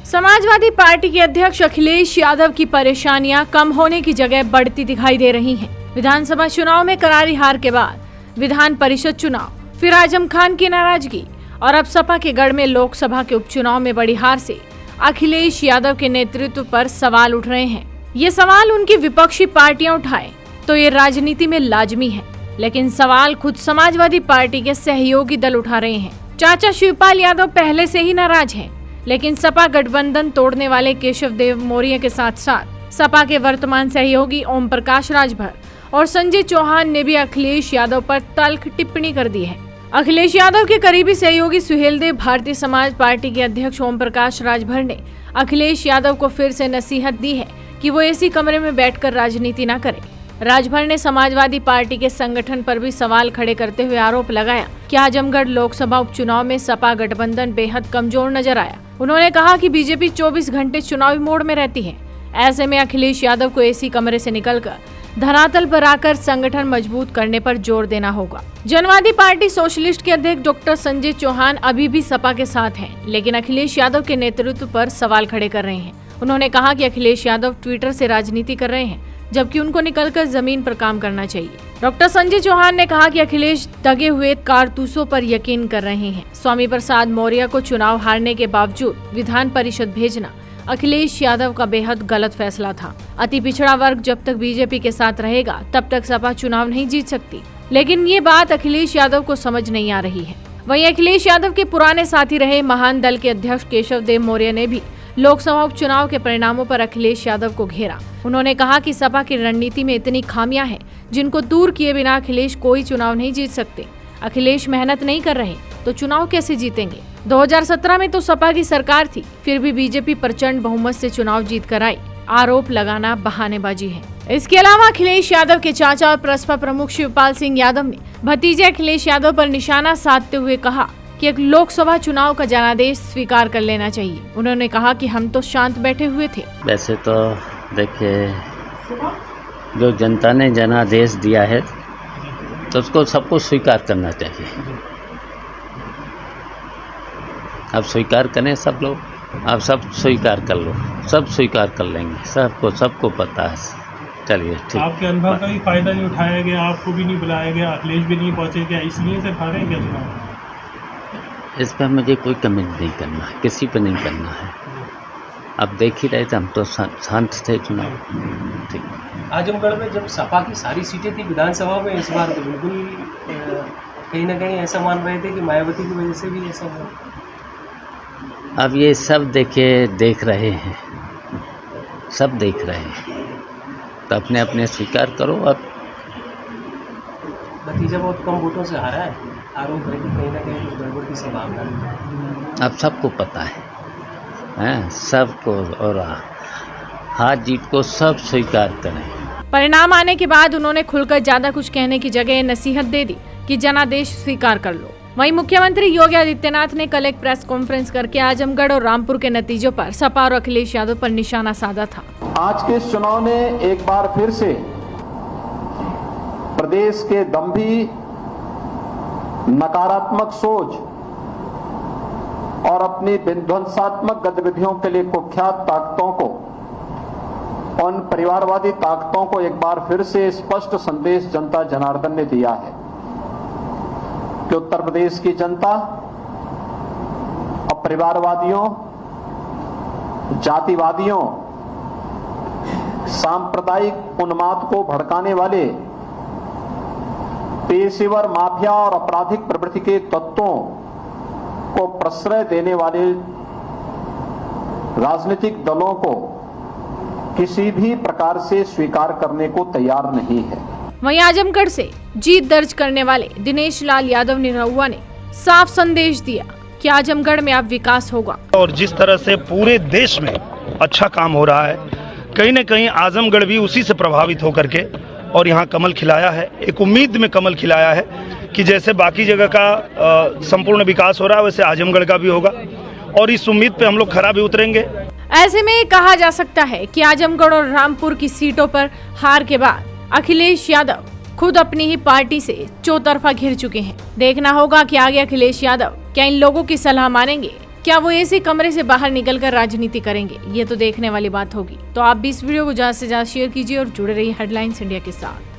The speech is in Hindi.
समाजवादी पार्टी के अध्यक्ष अखिलेश यादव की परेशानियां कम होने की जगह बढ़ती दिखाई दे रही हैं। विधानसभा चुनाव में करारी हार के बाद विधान परिषद चुनाव, फिर आजम खान की नाराजगी और अब सपा के गढ़ में लोकसभा के उपचुनाव में बड़ी हार से अखिलेश यादव के नेतृत्व पर सवाल उठ रहे हैं। ये सवाल उनकी विपक्षी पार्टियां उठाए तो ये राजनीति में लाजमी है, लेकिन सवाल खुद समाजवादी पार्टी के सहयोगी दल उठा रहे हैं। चाचा शिवपाल यादव पहले से ही नाराज हैं, लेकिन सपा गठबंधन तोड़ने वाले केशव देव मौर्य के साथ साथ सपा के वर्तमान सहयोगी ओम प्रकाश राजभर और संजय चौहान ने भी अखिलेश यादव पर तल्ख टिप्पणी कर दी है। अखिलेश यादव के करीबी सहयोगी सुहेलदेव भारतीय समाज पार्टी के अध्यक्ष ओम प्रकाश राजभर ने अखिलेश यादव को फिर से नसीहत दी है कि वो ऐसी कमरे में बैठकर राजनीति न करे। राजभर ने समाजवादी पार्टी के संगठन पर भी सवाल खड़े करते हुए आरोप लगाया कि आजमगढ़ लोकसभा उपचुनाव में सपा गठबंधन बेहद कमजोर नजर आया। उन्होंने कहा कि बीजेपी 24 घंटे चुनावी मोड में रहती है। ऐसे में अखिलेश यादव को एसी कमरे से निकलकर धरातल पर आकर संगठन मजबूत करने पर जोर देना होगा। जनवादी पार्टी सोशलिस्ट के अध्यक्ष डॉक्टर संजय चौहान अभी भी सपा के साथ हैं, लेकिन अखिलेश यादव के नेतृत्व पर सवाल खड़े कर रहे हैं। उन्होंने कहा कि अखिलेश यादव ट्विटर से राजनीति कर रहे हैं, जबकि उनको निकलकर जमीन पर काम करना चाहिए। डॉक्टर संजय चौहान ने कहा कि अखिलेश दगे हुए कारतूसों पर यकीन कर रहे हैं। स्वामी प्रसाद मौर्य को चुनाव हारने के बावजूद विधान परिषद भेजना अखिलेश यादव का बेहद गलत फैसला था। अति पिछड़ा वर्ग जब तक बीजेपी के साथ रहेगा तब तक सपा चुनाव नहीं जीत सकती, लेकिन ये बात अखिलेश यादव को समझ नहीं आ रही है। वहीं अखिलेश यादव के पुराने साथी रहे महान दल के अध्यक्ष केशव देव मौर्य ने भी लोकसभा उपचुनाव के परिणामों पर अखिलेश यादव को घेरा। उन्होंने कहा कि सपा की रणनीति में इतनी खामियां हैं जिनको दूर किए बिना अखिलेश कोई चुनाव नहीं जीत सकते। अखिलेश मेहनत नहीं कर रहे तो चुनाव कैसे जीतेंगे? 2017 में तो सपा की सरकार थी, फिर भी बीजेपी प्रचंड बहुमत से चुनाव जीत कर आई। आरोप लगाना बहानेबाजी है। इसके अलावा अखिलेश यादव के चाचा और प्रसपा प्रमुख शिवपाल सिंह यादव ने भतीजे अखिलेश यादव पर निशाना साधते हुए कहा कि एक लोकसभा चुनाव का जनादेश स्वीकार कर लेना चाहिए। उन्होंने कहा कि हम तो शांत बैठे हुए थे। वैसे तो देखिए, जो जनता ने जनादेश दिया है तो उसको सबको स्वीकार करना चाहिए। अब स्वीकार करें सब लोग, अब सब स्वीकार कर लो, सब स्वीकार कर लेंगे, सबको पता है। चलिए ठीक। आपके अनुभव का भी फायदा नहीं उठाया गया, आपको भी नहीं बुलाया गया, अखिलेश भी नहीं पहुंचे क्या, इसलिए से हारे क्या चुनाव? इस पर मुझे कोई कमेंट नहीं करना है, किसी पर नहीं करना है। अब देख ही रहे थे, हम तो शांत थे चुनाव। ठीक। आजमगढ़ में जब सपा की सारी सीटें थी विधानसभा में, इस बार तो बिल्कुल कहीं ना कहीं ऐसा मान रहे थे कि मायावती की वजह से भी ऐसा हुआ। अब ये सब देख रहे हैं, सब देख रहे हैं, तो अपने अपने स्वीकार करो। अब नतीजा बहुत कम वोटों से हारा है, आरोप है कि कहीं ना कहीं कुछ गड़बड़ की संभावना है। अब सबको पता है, सबको, और हार जीत को सब स्वीकार करें। परिणाम आने के बाद उन्होंने खुलकर ज्यादा कुछ कहने की जगह नसीहत दे दी कि जनादेश स्वीकार कर लो। वहीं मुख्यमंत्री योगी आदित्यनाथ ने कल एक प्रेस कॉन्फ्रेंस करके आजमगढ़ और रामपुर के नतीजों पर सपा और अखिलेश यादव पर निशाना साधा था। आज के इस चुनाव ने एक बार फिर से प्रदेश के दंभी, नकारात्मक सोच और अपनी विध्वंसात्मक गतिविधियों के लिए कुख्यात ताकतों को, उन परिवारवादी ताकतों को एक बार फिर से स्पष्ट संदेश जनता जनार्दन ने दिया है कि उत्तर प्रदेश की जनता अब परिवारवादियों, जातिवादियों, सांप्रदायिक उन्माद को भड़काने वाले पेशेवर माफिया और आपराधिक प्रवृत्ति के तत्वों को प्रश्रय देने वाले राजनीतिक दलों को किसी भी प्रकार से स्वीकार करने को तैयार नहीं है। वहीं आजमगढ़ से जीत दर्ज करने वाले दिनेश लाल यादव निरहुआ ने साफ संदेश दिया कि आजमगढ़ में अब विकास होगा। और जिस तरह से पूरे देश में अच्छा काम हो रहा है, कहीं न कहीं आजमगढ़ भी उसी से प्रभावित होकर के और यहाँ कमल खिलाया है। एक उम्मीद में कमल खिलाया है कि जैसे बाकी जगह का संपूर्ण विकास हो रहा है, वैसे आजमगढ़ का भी होगा, और इस उम्मीद पे हम लोग खरा भी उतरेंगे। ऐसे में कहा जा सकता है कि आजमगढ़ और रामपुर की सीटों पर हार के बाद अखिलेश यादव खुद अपनी ही पार्टी से चौतरफा घिर चुके हैं। देखना होगा कि आगे अखिलेश यादव क्या इन लोगों की सलाह मानेंगे क्या वो ऐसे कमरे से बाहर निकलकर राजनीति करेंगे, ये तो देखने वाली बात होगी। तो आप भी इस वीडियो को ज्यादा से ज्यादा शेयर कीजिए और जुड़े रहिए हेडलाइंस इंडिया के साथ।